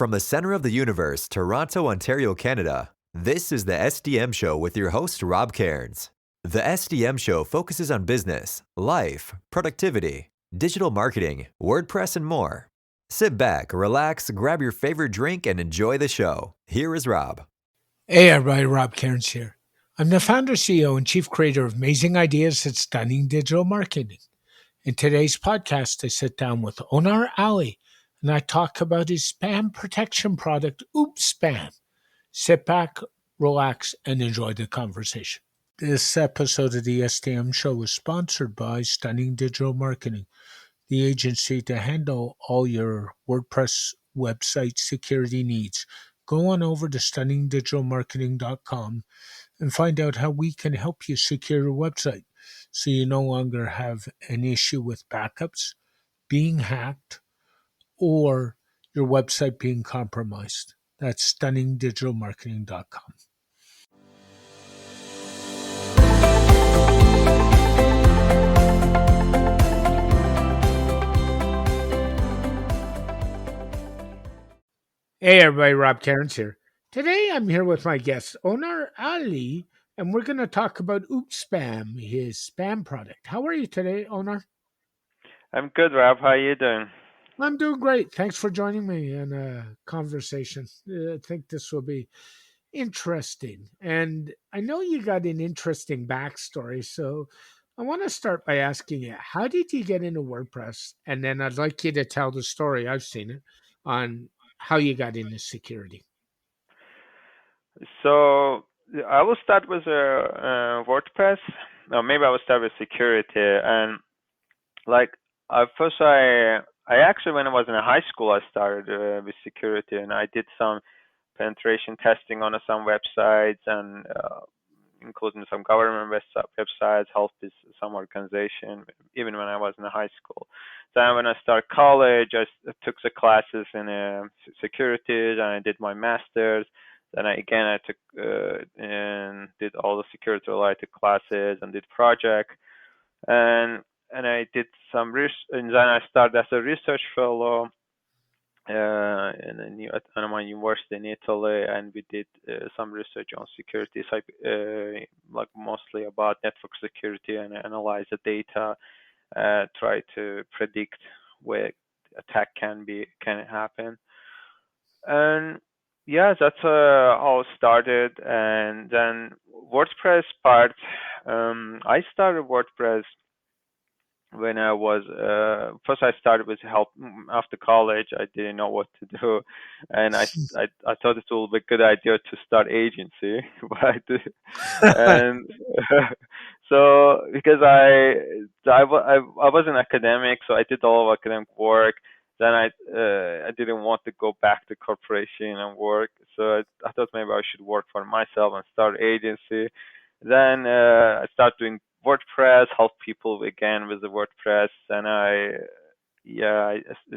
From the center of the universe, Toronto, Ontario, Canada, this is the SDM Show with your host, Rob Cairns. The SDM Show focuses on business, life, productivity, digital marketing, WordPress, and more. Sit back, relax, grab your favorite drink, and enjoy the show. Here is Rob. Hey everybody, Rob Cairns here. I'm the founder, CEO, and chief creator of Amazing Ideas and Stunning Digital Marketing. In today's podcast, I sit down with Onar Alili and I talk about his spam protection product, OOPSpam. Sit back, relax, and enjoy the conversation. This episode of the SDM Show is sponsored by Stunning Digital Marketing, the agency to handle all your WordPress website security needs. Go on over to stunningdigitalmarketing.com and find out how we can help you secure your website so you no longer have an issue with backups, being hacked, or your website being compromised. That's stunningdigitalmarketing.com. Hey everybody, Rob Cairns here. Today I'm here with my guest, Onar Alili, and we're going to talk about OOPSpam, his spam product. How are you today, Onar? I'm good, Rob. How are you doing? I'm doing great. Thanks for joining me in a conversation. I think this will be interesting. And I know you got an interesting backstory, so I want to start by asking you, how did you get into WordPress? And then I'd like you to tell the story, I've seen it, on how you got into security. So I will start with WordPress. Or maybe I will start with security. And like first, I actually when I was in high school, I started with security, and I did some penetration testing on some websites and including some government websites, helped with some organization, even when I was in high school. Then when I started college, I took the classes in security, and I did my master's. Then I took and did all the security related classes and did project, and I did some research, and then I started as a research fellow at my university in Italy, and we did some research on security, like mostly about network security, and analyze the data, try to predict where attack can happen, and yeah, that's how it started. And then WordPress part, I started WordPress when I was first. I started with help after college. I didn't know what to do, and I thought it would be a good idea to start agency, but and so because I was an academic, so I did all of academic work. Then I didn't want to go back to corporation and work, so I thought maybe I should work for myself and start agency. Then I started doing WordPress, help people again with the WordPress, and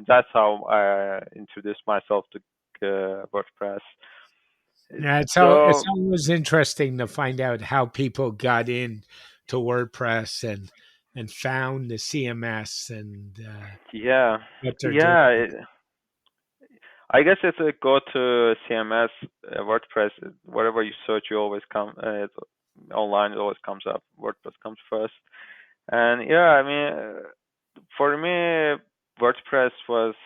that's how I introduced myself to WordPress. Yeah, it's So always interesting to find out how people got in to WordPress and found the CMS and yeah, what they're doing. yeah. I guess it's a go to CMS, WordPress. Whatever you search, you always come online. It always comes up. WordPress comes first, and yeah, I mean, for me, WordPress was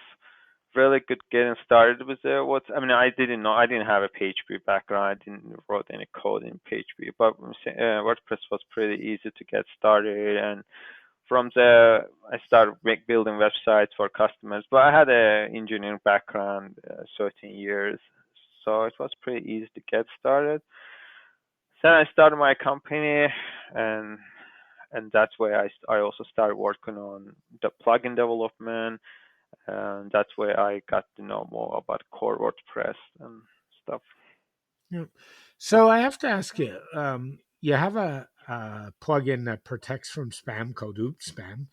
really good getting started with it. I didn't know. I didn't have a PHP background. I didn't wrote any code in PHP, but WordPress was pretty easy to get started. And from there, I started building websites for customers. But I had an engineering background, 13 years, so it was pretty easy to get started. Then I started my company, and that's where I also started working on the plugin development, and that's where I got to know more about core WordPress and stuff. Yeah. So I have to ask you, you have a plugin that protects from spam called OOPSpam.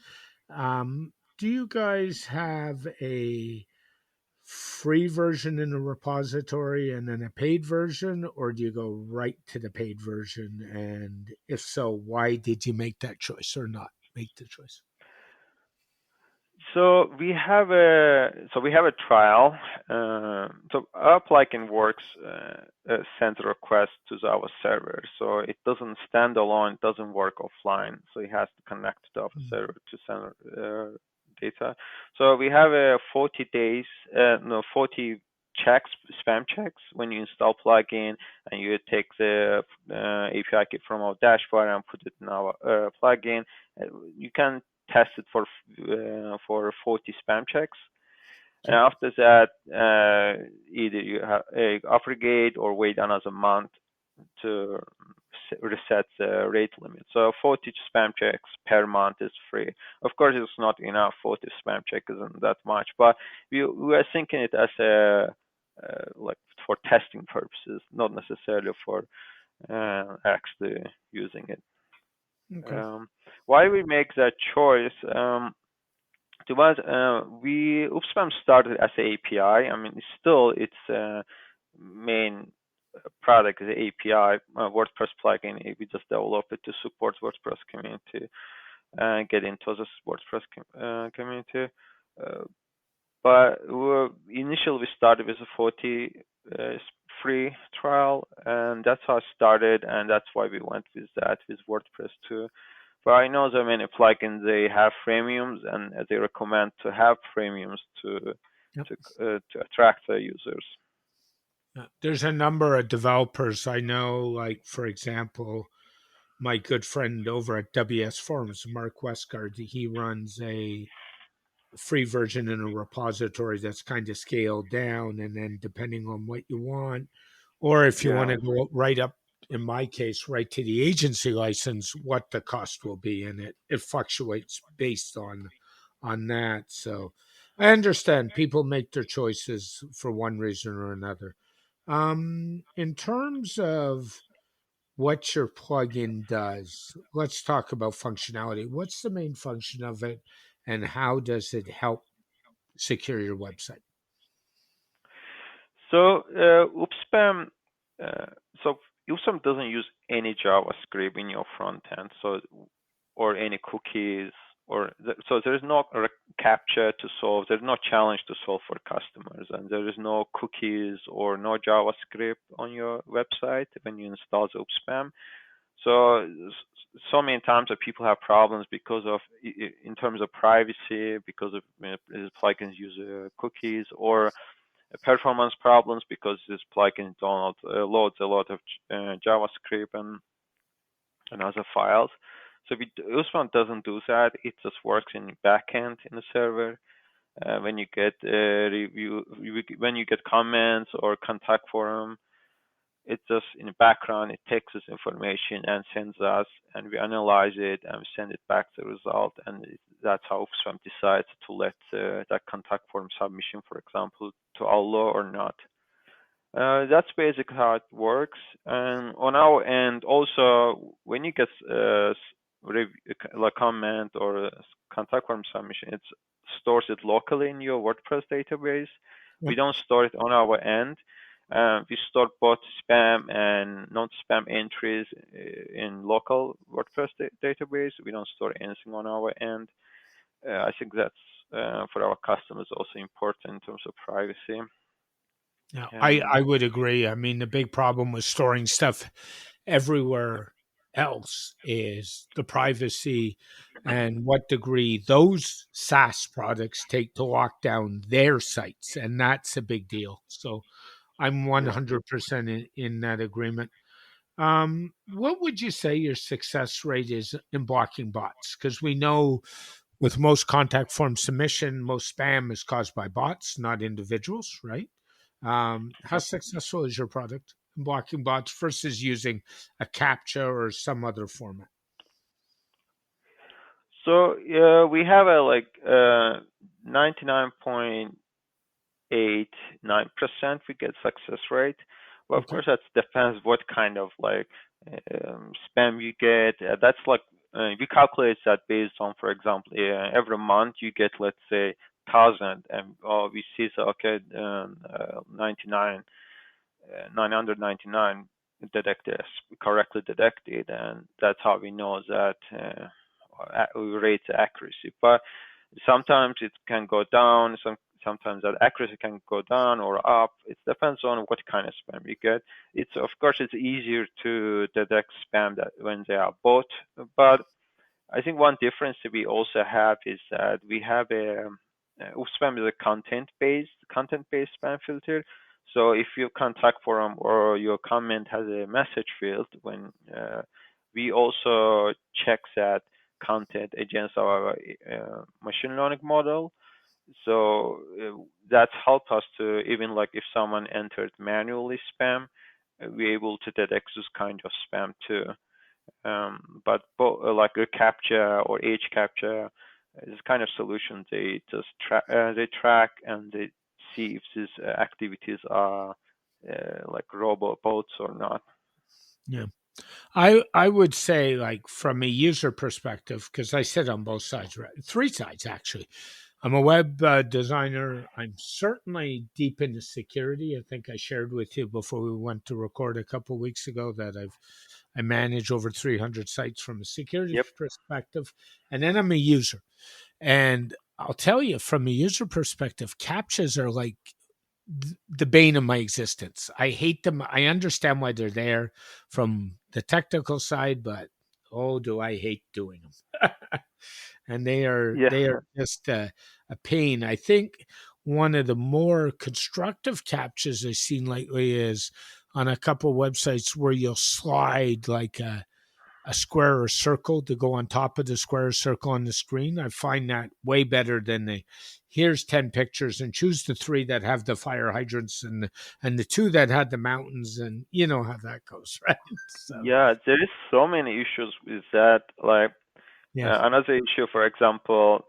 Do you guys have a free version in the repository and then a paid version, or do you go right to the paid version? And if so, why did you make that choice or not make the choice? So we have a trial. So our plugin works sends a request to our server. So it doesn't stand alone. It doesn't work offline. So it has to connect to our server to send data. So we have a 40 days, no 40 checks, spam checks when you install plugin and you take the API key from our dashboard and put it in our plugin. You can test it for 40 spam checks. And after that, either you have aggregate or wait another month to reset the rate limit. So 40 spam checks per month is free. Of course, it's not enough. 40 spam checks isn't that much, but we are thinking it as a like for testing purposes, not necessarily for actually using it. Okay. Why we make that choice? To us, we OOPSpam started as an API. I mean, still its main product is the API WordPress plugin. We just develop it to support WordPress community and get into the WordPress community. But initially we started with a 40 free trial, and that's how it started, and that's why we went with that with WordPress too. But I know that many plugins they have freemiums, and they recommend to have freemiums to Yep. to attract the users. There's a number of developers I know, like, for example, my good friend over at WS Forums, Mark Westgard, he runs a free version in a repository that's kind of scaled down. And then depending on what you want, or if you want Yeah. to go right up, in my case, right to the agency license, what the cost will be. And it fluctuates based on that. So I understand people make their choices for one reason or another. In terms of what your plugin does, let's talk about functionality. What's the main function of it, and how does it help secure your website? So OOPSpam, uh, so OOPSpam doesn't use any JavaScript in your front end, so or any cookies, so there is no captcha to solve. There's no challenge to solve for customers, and there is no cookies or no JavaScript on your website when you install the OOPSpam. So many times that people have problems because of in terms of privacy, because of plugins use cookies, or performance problems because this plugin loads a lot of JavaScript and other files. So OOPSpam doesn't do that. It just works in backend in the server. When you get when you get comments or contact form, it just in the background it takes this information and sends us, and we analyze it and we send it back the result, and that's how OOPSpam decides to let that contact form submission, for example, to allow or not. That's basically how it works. And on our end, also, when you get a comment or a contact form submission, it stores it locally in your WordPress database. Yep. We don't store it on our end. We store both spam and non-spam entries in local WordPress database. We don't store anything on our end. I think that's for our customers also important in terms of privacy. Yeah, I Um, would agree. I mean, the big problem with storing stuff everywhere else is the privacy and what degree those SaaS products take to lock down their sites. And that's a big deal. So I'm yeah. 100% in that agreement. What would you say your success rate is in blocking bots? Because we know with most contact form submission, most spam is caused by bots, not individuals, right? How successful is your product in blocking bots versus using a CAPTCHA or some other format? So we have a 99.89% we get success rate. Well, of Okay. course, that depends what kind of spam you get. That's we calculate that based on, for example, every month you get, let's say, 1,000, and we see, so okay, 999 detected, correctly detected, and that's how we know that we rate accuracy. But Sometimes it can go down. Sometimes that accuracy can go down or up. It depends on what kind of spam you get. It's of course it's easier to detect spam that when they are bot, but I think one difference that we also have is that we have a OOPSpam is a content-based spam filter. So if your contact form or your comment has a message field, when we also check that content against our machine learning model. So that helps us to even like if someone entered manually spam, we're able to detect this kind of spam too. But like a captcha or age captcha is kind of solution. They just they track and they see if these activities are like bots or not. Yeah. I would say, like, from a user perspective, because I sit on both sides, right? Three sides actually. I'm a web designer. I'm certainly deep into security. I think I shared with you before we went to record a couple of weeks ago that I manage over 300 sites from a security Yep. perspective, and then I'm a user. And I'll tell you, from a user perspective, captchas are like the bane of my existence. I hate them. I understand why they're there from the technical side, but oh, do I hate doing them. And Yeah. they are just a pain. I think one of the more constructive captures I've seen lately is on a couple of websites where you'll slide like a square or circle to go on top of the square or circle on the screen. I find that way better than the here's 10 pictures and choose the three that have the fire hydrants and the two that had the mountains, and you know how that goes, right? So Yeah, there is so many issues with that. Like yes. another issue, for example,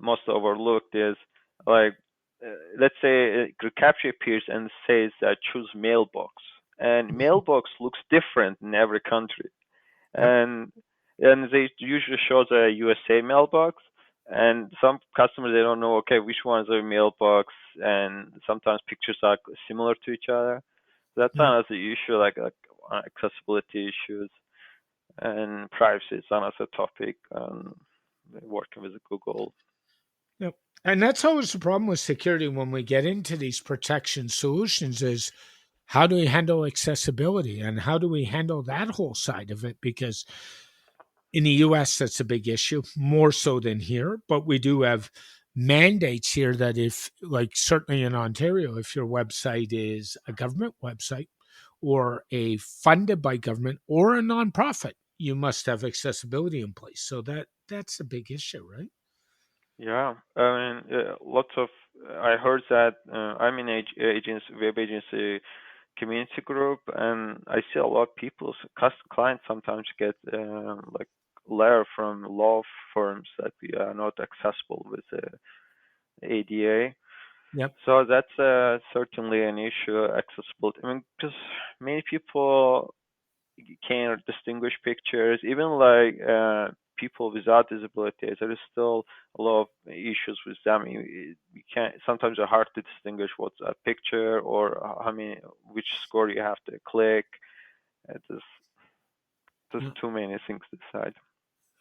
most overlooked is like, let's say capture appears and says that choose mailbox, and mailbox looks different in every country, Yep. and they usually show the USA mailbox, and some customers they don't know okay which one's a mailbox, and sometimes pictures are similar to each other. That's Yep. another issue, like accessibility issues and privacy is another topic. Working with Google. Yep. And that's always the problem with security when we get into these protection solutions is how do we handle accessibility and how do we handle that whole side of it? Because in the US, that's a big issue, more so than here. But we do have mandates here that if, like, certainly in Ontario, if your website is a government website or a funded by government or a nonprofit, you must have accessibility in place. So that's a big issue, right? Yeah, I mean, lots of. I heard that I'm in web agency community group, and I see a lot of people, clients sometimes get like letter from law firms that we are not accessible with the ADA. Yep. So that's certainly an issue, accessibility. I mean, because many people can't distinguish pictures. Even like people without disabilities, there is still a lot of issues with them. You can't. Sometimes it's hard to distinguish what's a picture or how many, which score you have to click. It's just Yeah. too many things to decide.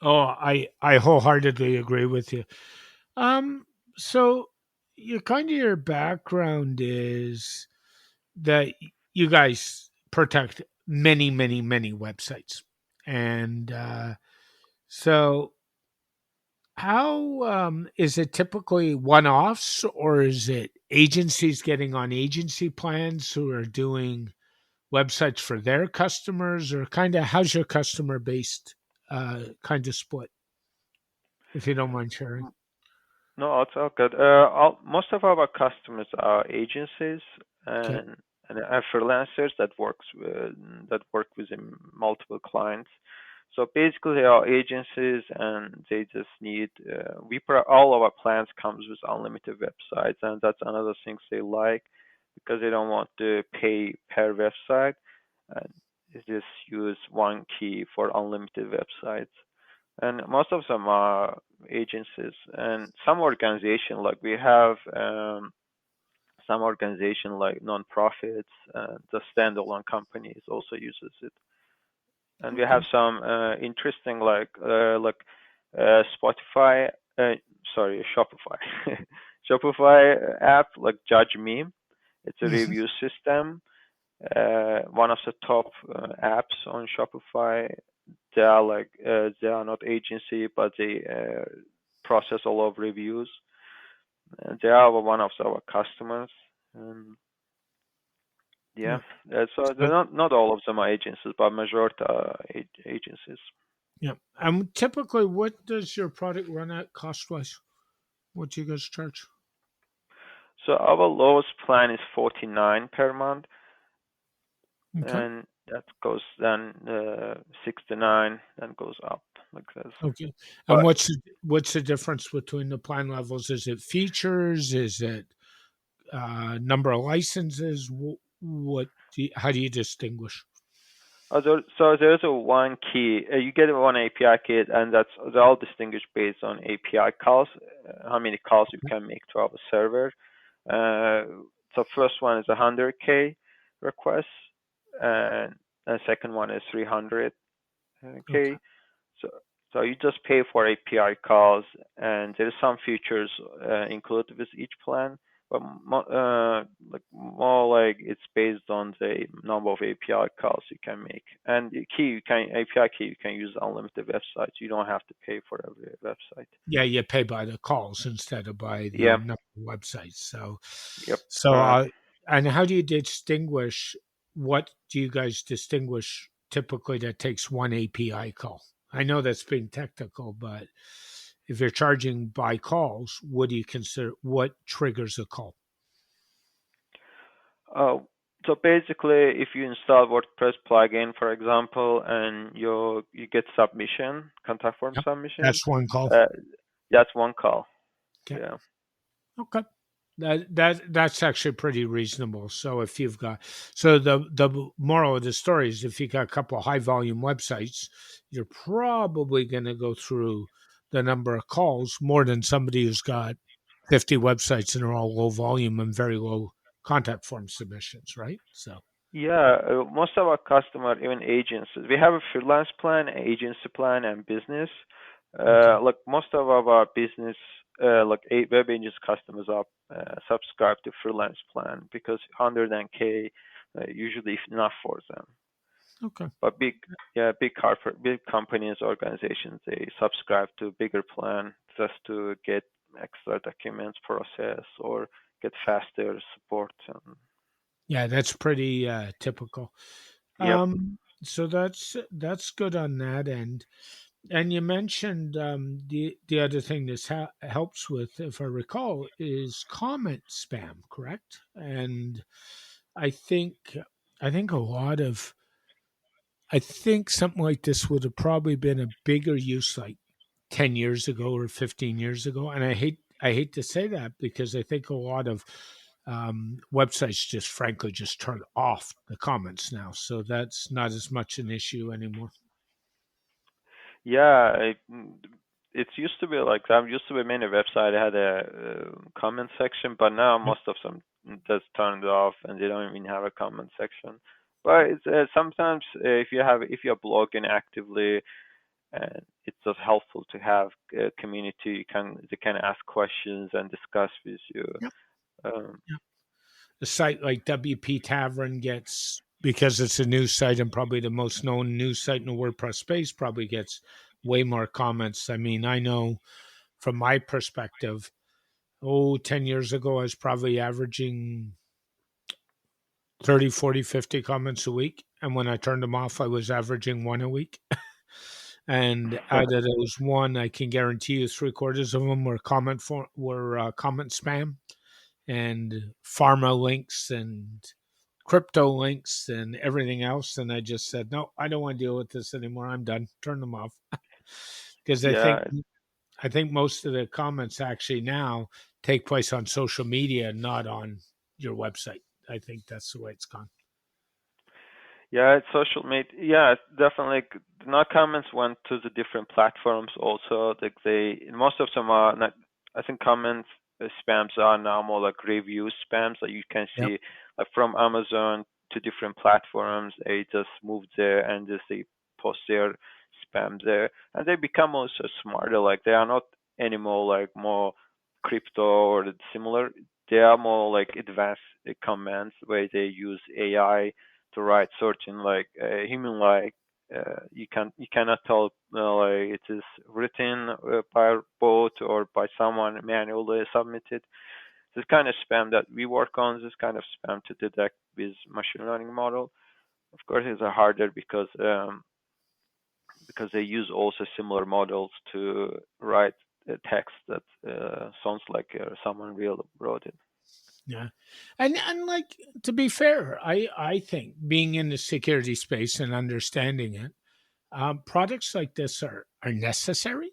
Oh, I wholeheartedly agree with you. So your kind of your background is that you guys protect many, many, many websites, and so how is it typically one-offs, or is it agencies getting on agency plans who are doing websites for their customers, or kind of how's your customer based kind of split, if you don't mind sharing? No, it's all good. Most of our customers are agencies Okay. and freelancers that work with multiple clients. So basically, they are agencies, and they just need. All of our plans comes with unlimited websites, and that's another thing they like because they don't want to pay per website, and they just use one key for unlimited websites. And most of them are agencies and some organization like we have some organization like non-profits, the standalone companies also uses it, and we have Okay. some interesting like Spotify. Shopify. Shopify app, like Judge Me. It's a Mhm. review system. One of the top apps on Shopify. They are not agency, but they process a lot of reviews. They are one of our customers. Um, yeah, Yeah. so they're So, not all of them are agencies, but majority are agencies. yeah. Typically, what does your product run at cost wise? What do you guys charge? So our lowest plan is 49 per month, Okay. and that goes then 69, then goes up like this. Okay. And But what's the difference between the plan levels? Is it features? Is it number of licenses? How do you distinguish? so there's a one key. You get one API kit, and they're all distinguished based on API calls, how many calls you can make to our server. So first one is 100K requests, and the second one is 300K. Okay. So so you just pay for API calls, and there is some features included with each plan, but like more like it's based on the number of API calls you can make. And the key you can API key you can use unlimited websites. You don't have to pay for every website. Yeah, you pay by the calls instead of by the Yeah. number of websites. Yep. So, and how do you distinguish? What do you guys distinguish typically that takes one API call? I know that's being technical, but if you're charging by calls, what do you consider? What triggers a call? So basically, if you install WordPress plugin, for example, and you get submission, contact form Yep, submission, that's one call. uh, that's one call. Okay. Yeah. Okay. That's actually pretty reasonable. So if you've got so the moral of the story is if you got a couple of high volume websites, you're probably going to go through the number of calls more than somebody who's got 50 websites and are all low volume and very low contact form submissions, right? So Yeah, most of our customer, even agencies, we have a freelance plan, agency plan, and business. okay. Like most of our business, like web agency customers are subscribed to freelance plan because 100K usually enough for them. Okay. But big corporate, big companies, organizations, they subscribe to bigger plan just to get extra documents process or get faster support. And Yeah, that's pretty typical. yep. So that's good on that end. And you mentioned the other thing this helps with, if I recall, is comment spam, correct? And I think I think a lot of I think something like this would have probably been a bigger use like 10 years ago or 15 years ago. And I hate to say that because I think a lot of websites just frankly just turn off the comments now, so that's not as much an issue anymore. Yeah, it used to be like that. Used to be many website had a comment section, but now Yep. most of them just turned off and they don't even have a comment section. But it's sometimes if you're blogging actively, and it's just helpful to have a community. They can ask questions and discuss with you. Yep. Um, A site like WP Tavern gets, because it's a news site and probably the most known news site in the WordPress space, probably gets way more comments. I mean, I know from my perspective, 10 years ago, I was probably averaging 30, 40, 50 comments a week. And when I turned them off, I was averaging one a week. And out of those one, I can guarantee you three-quarters of them were comment spam and pharma links and crypto links and everything else. And I just said, no, I don't want to deal with this anymore. I'm done. Turn them off. Because yeah, I think most of the comments actually now take place on social media, not on your website. I think that's the way it's gone. yeah, it's social media. Yeah, definitely. Not comments went to the different platforms also. Like most of them are not. I think comments spams are now more like review spams that you can Yep. see like from Amazon to different platforms. They just move there and just they post their spam there, and they become also smarter. Like they are not any more like more crypto or similar. They are more like advanced commands where they use AI to write certain like human like you cannot tell like it is written by a bot or by someone manually submitted. This kind of spam that we work on, this kind of spam to detect with machine learning model. Of course, it's harder because they use also similar models to write a text that sounds like someone real wrote it. Yeah. And like, to be fair, I think being in the security space and understanding it, products like this are necessary,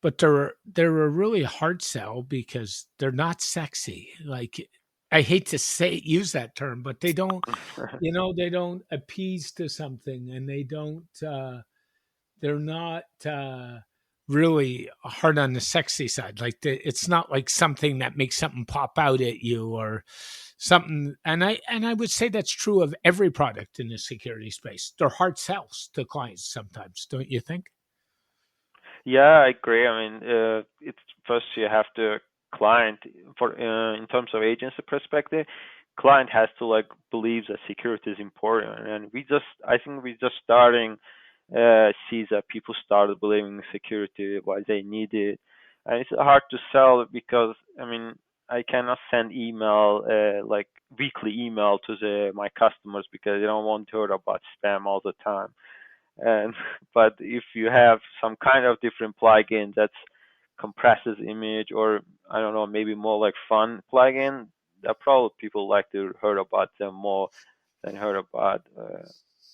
but they're a really hard sell because they're not sexy. Like, I hate to say use that term, but they don't, they don't appease to something, and they're not really hard on the sexy side. Like, it's not like something that makes something pop out at you or something. And I would say that's true of every product in the security space. They're hard sells to clients sometimes, don't you think? Yeah, I agree. I mean, it's first you have to client for in terms of agency perspective, client has to like believe that security is important, and I think we just starting see that people started believing security why they need it, and it's hard to sell because I mean I cannot send email like weekly email to my customers because they don't want to hear about spam all the time and but if you Yeah. have some kind of different plugin that compresses image or I don't know maybe more like fun plugin, that probably people like to hear about them more than heard about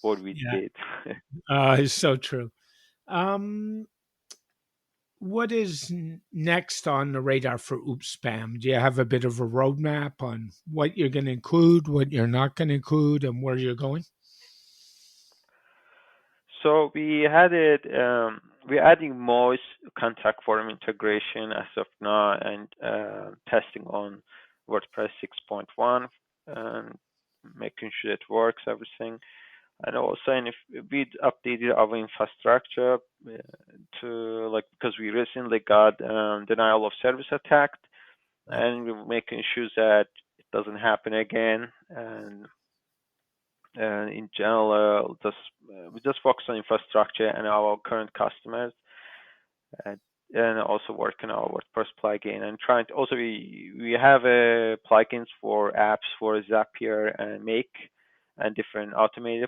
what we Yeah. did. It's so true. Um, what is next on the radar for Oops Spam? Do you have a bit of a roadmap on what you're going to include, what you're not going to include, and where you're going? So we had it. We're adding more contact form integration as of now, and testing on WordPress 6.1 and making sure it works, everything. And also, and if we updated our infrastructure to like because we recently got denial of service attacked, Yeah. and we're making sure that it doesn't happen again. And in general, we just focus on infrastructure and our current customers, and, and also working on our WordPress plugin and trying to also we have plugins for apps for Zapier and Make and different automation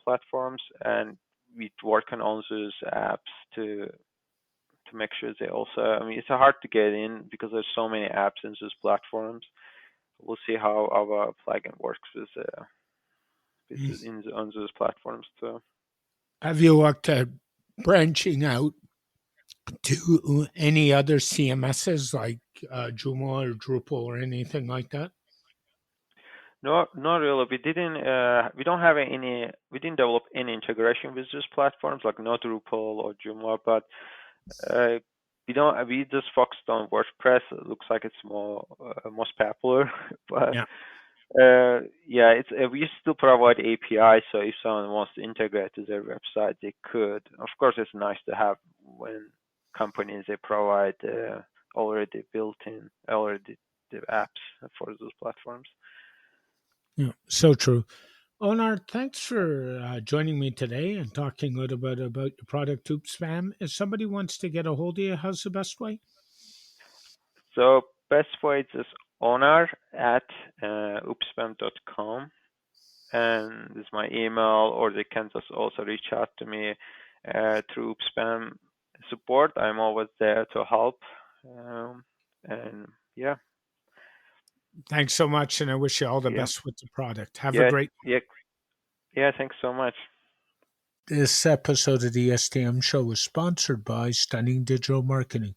platforms, and we working on those apps to make sure they also. I mean, it's hard to get in because there's so many apps in those platforms. We'll see how our plugin works Mm. on those platforms too. Have you looked at branching out to any other CMSs like Joomla or Drupal or anything like that? No, not really. We don't have any. We didn't develop any integration with these platforms like not Drupal or Joomla, but uh, we don't. We just focused on WordPress. It looks like it's most popular, but Yeah. yeah, it's we still provide API. So if someone wants to integrate to their website, they could. Of course, it's nice to have when companies they provide already the apps for those platforms. Yeah. So true. Onar, thanks for joining me today and talking a little bit about your product OOPSpam. If somebody wants to get a hold of you, how's the best way? So best way is Onar at oopspam.com, and this is my email, or they can just also reach out to me through Oopspam support. I'm always there to help. Um, and yeah, Thanks so much, and I wish you all the yeah, best with the product. Have a yeah, great. yeah, yeah. Thanks so much. This episode of the STM show is sponsored by Stunning Digital Marketing,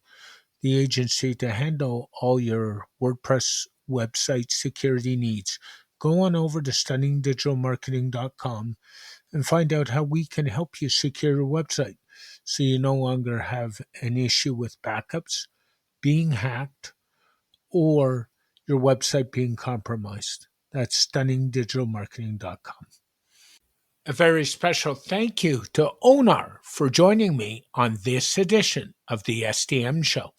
the agency to handle all your WordPress website security needs. Go on over to stunningdigitalmarketing.com and find out how we can help you secure your website so you no longer have an issue with backups, being hacked, or your website being compromised. That's stunningdigitalmarketing.com. A very special thank you to Onar for joining me on this edition of the SDM Show.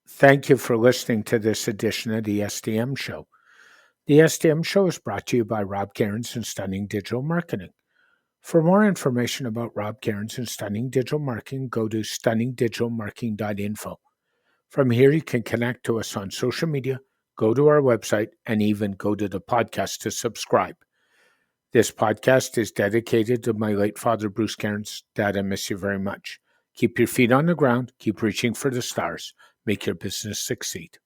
Thank you for listening to this edition of the SDM Show. The SDM Show is brought to you by Rob Cairns and Stunning Digital Marketing. For more information about Rob Cairns and Stunning Digital Marketing, go to stunningdigitalmarketing.info. From here, you can connect to us on social media, go to our website, and even go to the podcast to subscribe. This podcast is dedicated to my late father, Bruce Cairns. Dad, I miss you very much. Keep your feet on the ground. Keep reaching for the stars. Make your business succeed.